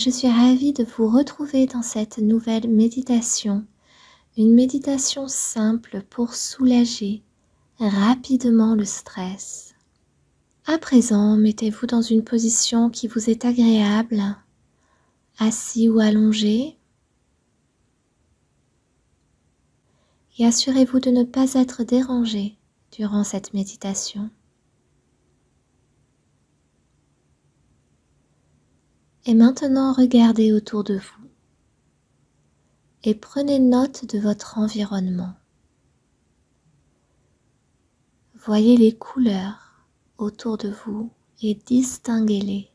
Je suis ravie de vous retrouver dans cette nouvelle méditation, une méditation simple pour soulager rapidement le stress. À présent, mettez-vous dans une position qui vous est agréable, assis ou allongé, et assurez-vous de ne pas être dérangé durant cette méditation. Et maintenant, regardez autour de vous et prenez note de votre environnement. Voyez les couleurs autour de vous et distinguez-les.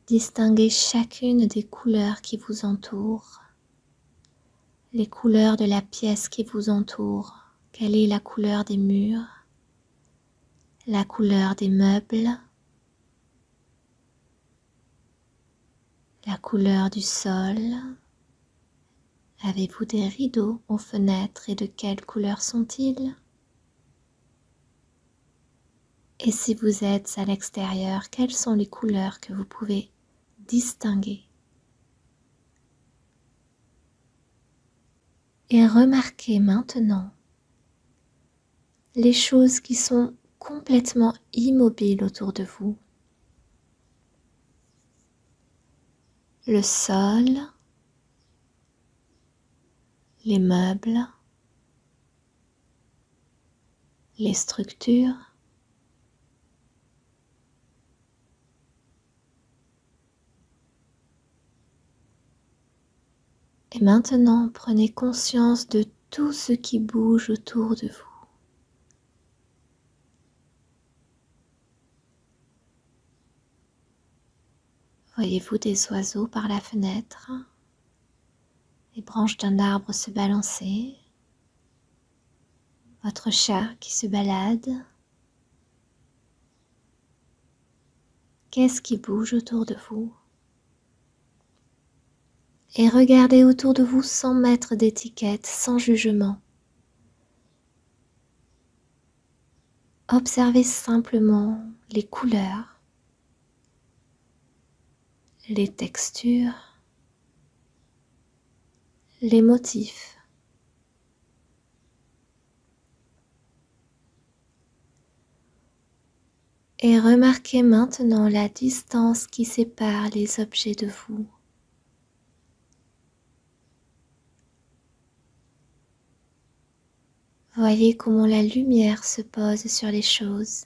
Distinguez chacune des couleurs qui vous entourent, les couleurs de la pièce qui vous entoure. Quelle est la couleur des murs, la couleur des meubles, la couleur du sol? Avez-vous des rideaux aux fenêtres et de quelle couleur sont-ils? Et si vous êtes à l'extérieur, quelles sont les couleurs que vous pouvez distinguer? Et remarquez maintenant les choses qui sont complètement immobiles autour de vous. Le sol, les meubles, les structures. Et maintenant, prenez conscience de tout ce qui bouge autour de vous. Voyez-vous des oiseaux par la fenêtre, les branches d'un arbre se balancer, votre chat qui se balade? Qu'est-ce qui bouge autour de vous? Et regardez autour de vous sans mettre d'étiquette, sans jugement. Observez simplement les couleurs, les textures, les motifs. Et remarquez maintenant la distance qui sépare les objets de vous. Voyez comment la lumière se pose sur les choses.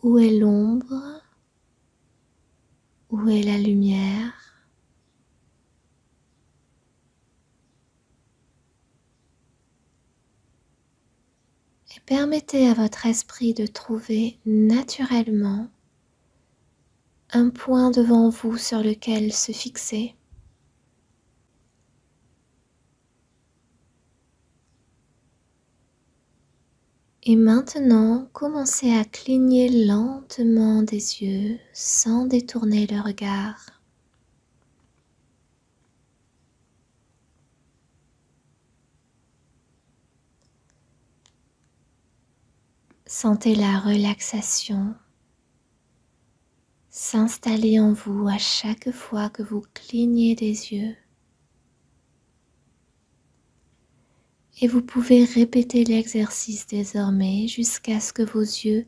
Où est l'ombre? Où est la lumière? Et permettez à votre esprit de trouver naturellement un point devant vous sur lequel se fixer. Et maintenant, commencez à cligner lentement des yeux sans détourner le regard. Sentez la relaxation s'installer en vous à chaque fois que vous clignez des yeux. Et vous pouvez répéter l'exercice désormais jusqu'à ce que vos yeux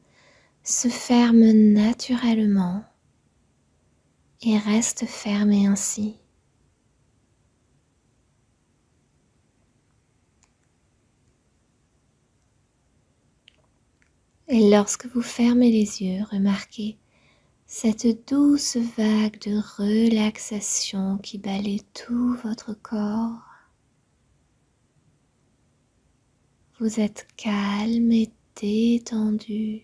se ferment naturellement et restent fermés ainsi. Et lorsque vous fermez les yeux, remarquez cette douce vague de relaxation qui balaie tout votre corps. Vous êtes calme et détendu.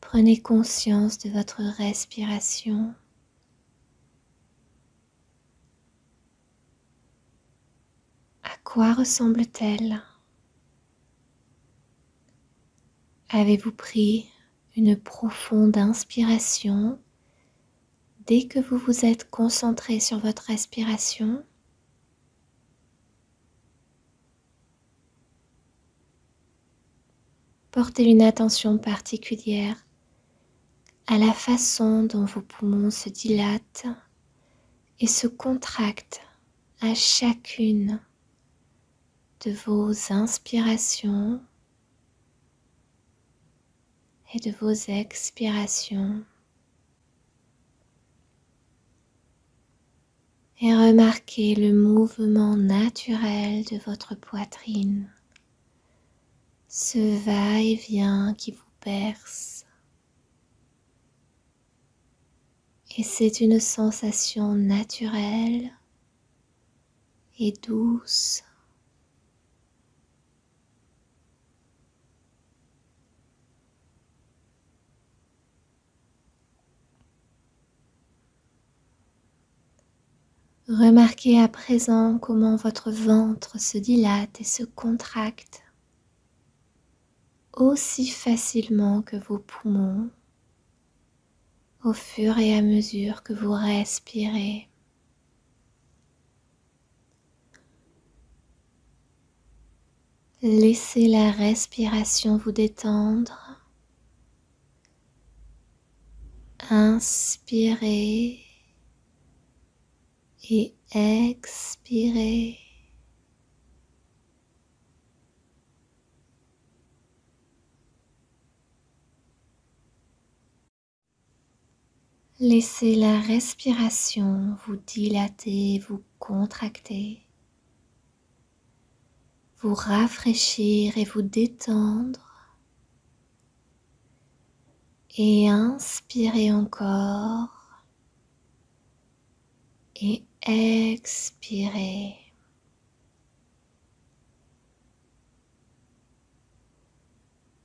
Prenez conscience de votre respiration. À quoi ressemble-t-elle? Avez-vous pris une profonde inspiration dès que vous vous êtes concentré sur votre respiration? Portez une attention particulière à la façon dont vos poumons se dilatent et se contractent à chacune de vos inspirations et de vos expirations. Et remarquez le mouvement naturel de votre poitrine, ce va-et-vient qui vous berce. Et c'est une sensation naturelle et douce. Remarquez à présent comment votre ventre se dilate et se contracte aussi facilement que vos poumons au fur et à mesure que vous respirez. Laissez la respiration vous détendre. Inspirez et expirez. Laissez la respiration vous dilater, vous contracter, vous rafraîchir et vous détendre. Et inspirez encore et expirez.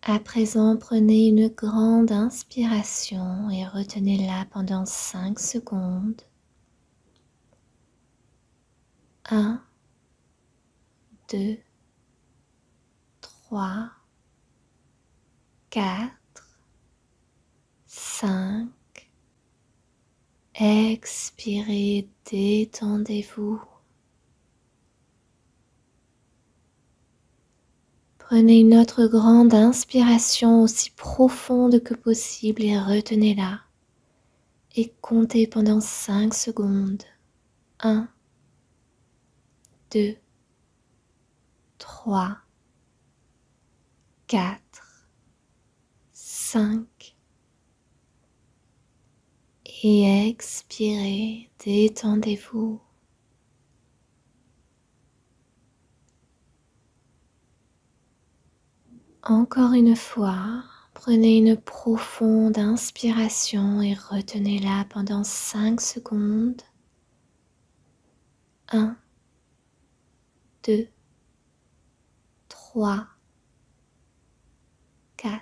À présent, prenez une grande inspiration et retenez-la pendant 5 secondes. 1, 2, 3, 4, 5. Expirez, détendez-vous. Prenez une autre grande inspiration aussi profonde que possible et retenez-la. Et comptez pendant 5 secondes. 1, 2, 3, 4, 5. Et expirez, détendez-vous. Encore une fois, prenez une profonde inspiration et retenez-la pendant 5 secondes. 1, 2, 3, 4,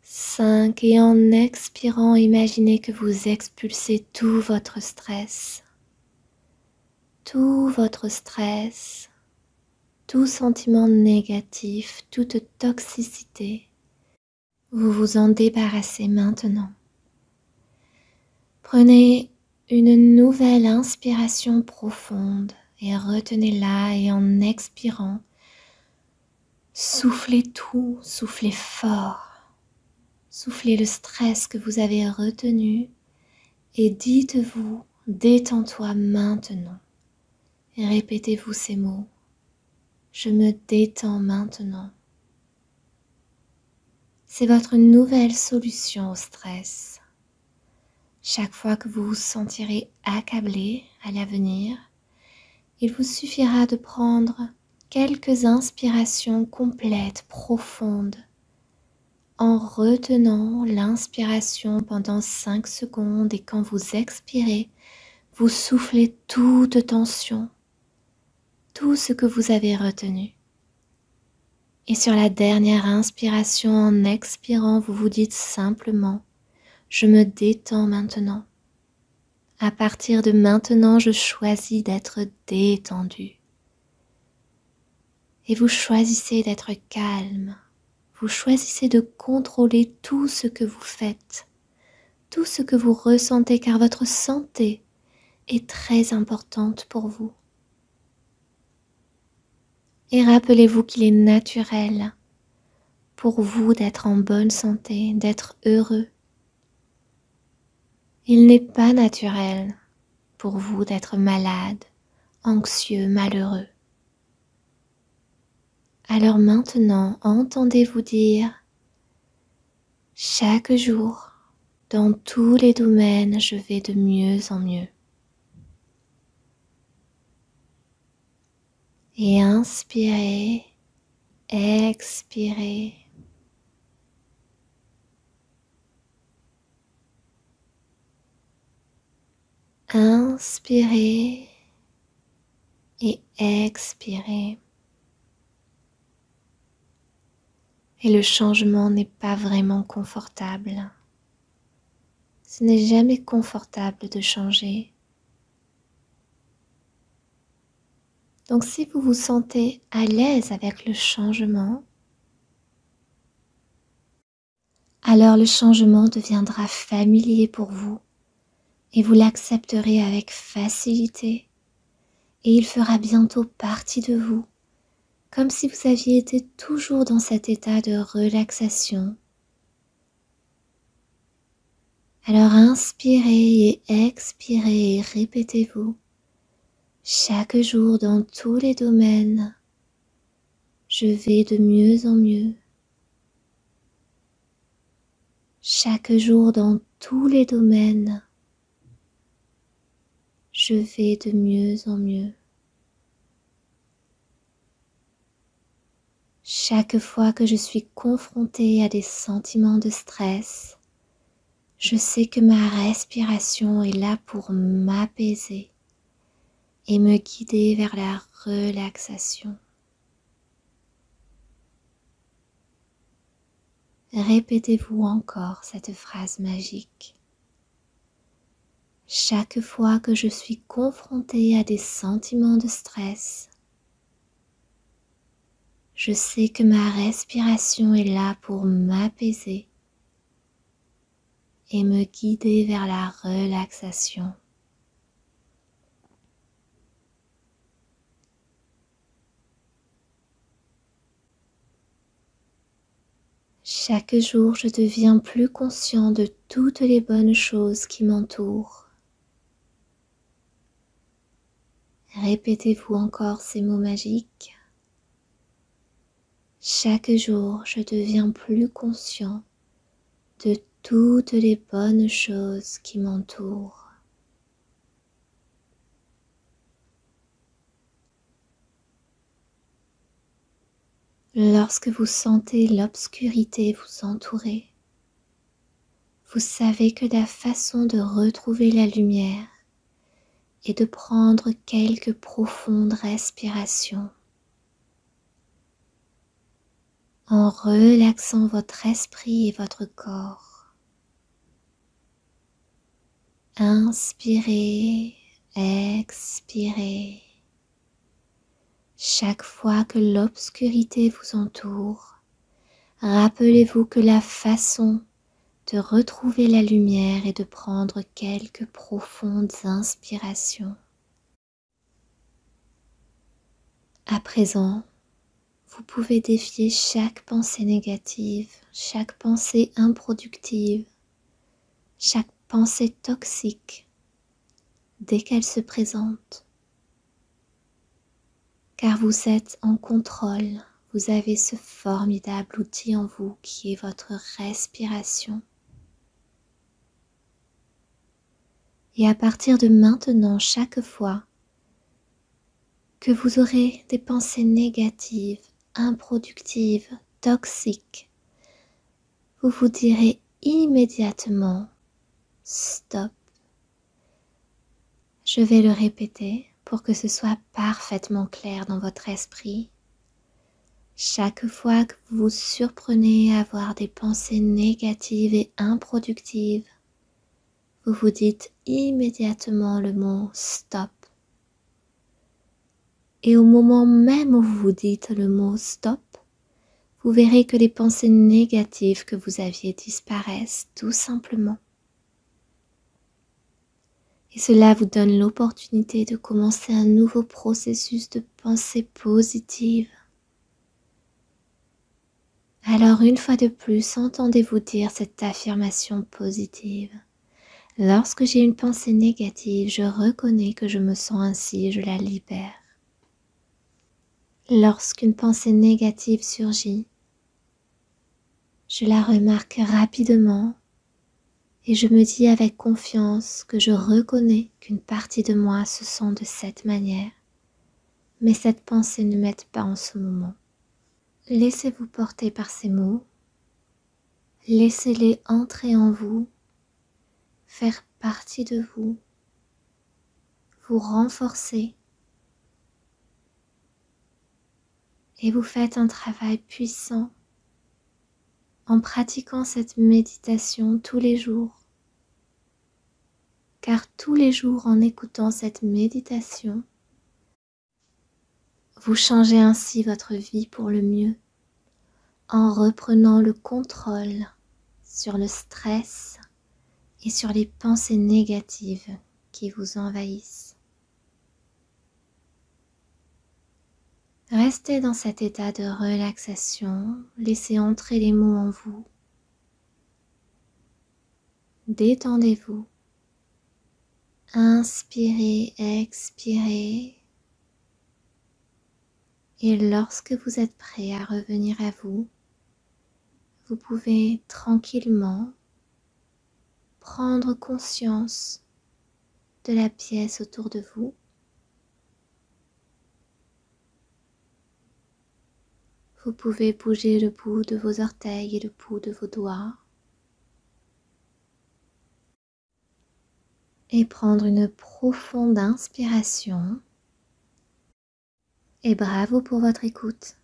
5. Et en expirant, imaginez que vous expulsez tout votre stress. Tout votre stress. Tout sentiment négatif, toute toxicité, vous vous en débarrassez maintenant. Prenez une nouvelle inspiration profonde et retenez-la et en expirant, soufflez tout, soufflez fort, soufflez le stress que vous avez retenu et dites-vous, détends-toi maintenant. Et répétez-vous ces mots. Je me détends maintenant. C'est votre nouvelle solution au stress. Chaque fois que vous vous sentirez accablé à l'avenir, il vous suffira de prendre quelques inspirations complètes, profondes, en retenant l'inspiration pendant 5 secondes et quand vous expirez, vous soufflez toute tension, tout ce que vous avez retenu. Et sur la dernière inspiration, en expirant, vous vous dites simplement « Je me détends maintenant ». À partir de maintenant, je choisis d'être détendu. Et vous choisissez d'être calme. Vous choisissez de contrôler tout ce que vous faites, tout ce que vous ressentez, car votre santé est très importante pour vous. Et rappelez-vous qu'il est naturel pour vous d'être en bonne santé, d'être heureux. Il n'est pas naturel pour vous d'être malade, anxieux, malheureux. Alors maintenant, entendez-vous dire, chaque jour, dans tous les domaines, je vais de mieux en mieux. Et inspirez, expirez. Inspirez et expirez. Et le changement n'est pas vraiment confortable. Ce n'est jamais confortable de changer. Donc si vous vous sentez à l'aise avec le changement, alors le changement deviendra familier pour vous et vous l'accepterez avec facilité et il fera bientôt partie de vous, comme si vous aviez été toujours dans cet état de relaxation. Alors inspirez et expirez et répétez-vous. Chaque jour dans tous les domaines, je vais de mieux en mieux. Chaque jour dans tous les domaines, je vais de mieux en mieux. Chaque fois que je suis confrontée à des sentiments de stress, je sais que ma respiration est là pour m'apaiser et me guider vers la relaxation. Répétez-vous encore cette phrase magique. Chaque fois que je suis confrontée à des sentiments de stress, je sais que ma respiration est là pour m'apaiser et me guider vers la relaxation. Chaque jour, je deviens plus conscient de toutes les bonnes choses qui m'entourent. Répétez-vous encore ces mots magiques. Chaque jour, je deviens plus conscient de toutes les bonnes choses qui m'entourent. Lorsque vous sentez l'obscurité vous entourer, vous savez que la façon de retrouver la lumière est de prendre quelques profondes respirations en relaxant votre esprit et votre corps. Inspirez, expirez. Chaque fois que l'obscurité vous entoure, rappelez-vous que la façon de retrouver la lumière est de prendre quelques profondes inspirations. À présent, vous pouvez défier chaque pensée négative, chaque pensée improductive, chaque pensée toxique dès qu'elle se présente. Car vous êtes en contrôle, vous avez ce formidable outil en vous qui est votre respiration. Et à partir de maintenant, chaque fois que vous aurez des pensées négatives, improductives, toxiques, vous vous direz immédiatement « Stop ». Je vais le répéter pour que ce soit parfaitement clair dans votre esprit. Chaque fois que vous vous surprenez à avoir des pensées négatives et improductives, vous vous dites immédiatement le mot « Stop ». Et au moment même où vous vous dites le mot « Stop », vous verrez que les pensées négatives que vous aviez disparaissent tout simplement. Et cela vous donne l'opportunité de commencer un nouveau processus de pensée positive. Alors une fois de plus, entendez-vous dire cette affirmation positive. Lorsque j'ai une pensée négative, je reconnais que je me sens ainsi et je la libère. Lorsqu'une pensée négative surgit, je la remarque rapidement et je me dis avec confiance que je reconnais qu'une partie de moi se sent de cette manière, mais cette pensée ne m'aide pas en ce moment. Laissez-vous porter par ces mots, laissez-les entrer en vous, faire partie de vous, vous renforcer et vous faites un travail puissant en pratiquant cette méditation tous les jours. Car tous les jours en écoutant cette méditation, vous changez ainsi votre vie pour le mieux en reprenant le contrôle sur le stress et sur les pensées négatives qui vous envahissent. Restez dans cet état de relaxation, laissez entrer les mots en vous. Détendez-vous. Inspirez, expirez. Et lorsque vous êtes prêt à revenir à vous, vous pouvez tranquillement prendre conscience de la pièce autour de vous. Vous pouvez bouger le bout de vos orteils et le bout de vos doigts. Et prendre une profonde inspiration. Et bravo pour votre écoute.